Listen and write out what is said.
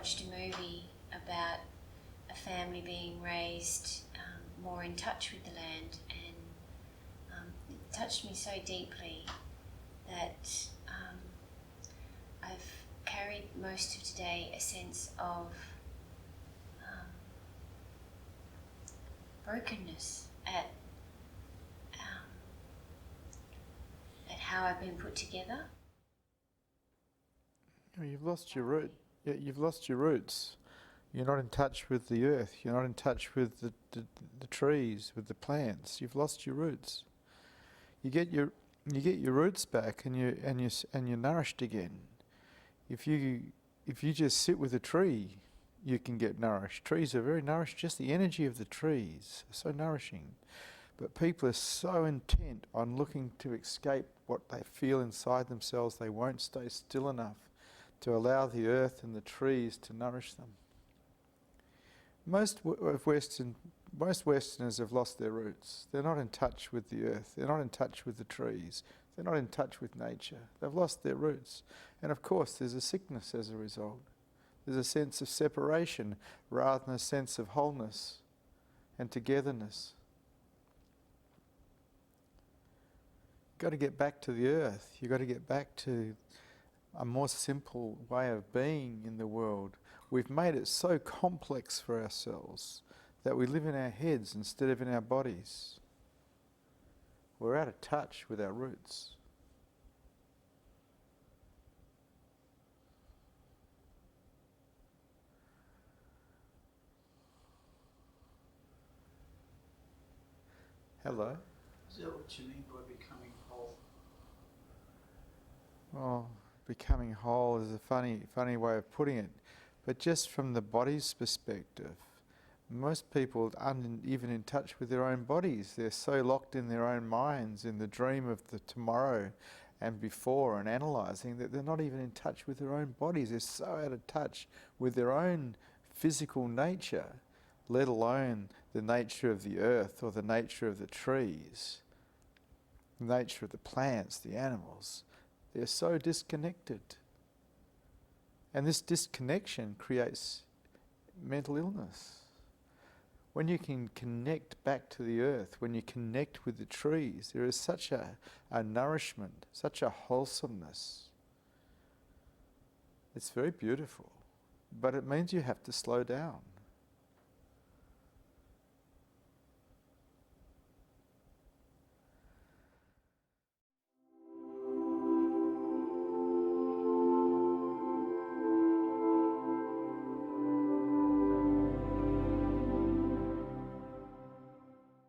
watched a movie about a family being raised more in touch with the land, and it touched me so deeply that I've carried most of today a sense of brokenness at how I've been put together. You've lost your root. Yeah, you've lost your roots. You're not in touch with the earth. You're not in touch with the trees, with the plants. You've lost your roots. You get your roots back, and you're nourished again. If you just sit with a tree, you can get nourished. Trees are very nourished. Just the energy of the trees are so nourishing. But people are so intent on looking to escape what they feel inside themselves, they won't stay still enough to allow the earth and the trees to nourish them. Most Westerners have lost their roots. They're not in touch with the earth. They're not in touch with the trees. They're not in touch with nature. They've lost their roots. And of course, there's a sickness as a result. There's a sense of separation rather than a sense of wholeness and togetherness. You've got to get back to the earth. You've got to get back to a more simple way of being in the world. We've made it so complex for ourselves that we live in our heads instead of in our bodies. We're out of touch with our roots. Hello. Is that what you mean by becoming whole? Oh, becoming whole is a funny way of putting it. But just from the body's perspective, most people aren't even in touch with their own bodies. They're so locked in their own minds, in the dream of the tomorrow and before, and analysing, that they're not even in touch with their own bodies. They're so out of touch with their own physical nature, let alone the nature of the earth or the nature of the trees, the nature of the plants, the animals. They're so disconnected. And this disconnection creates mental illness. When you can connect back to the earth, when you connect with the trees, there is such a nourishment, such a wholesomeness. It's very beautiful, but it means you have to slow down.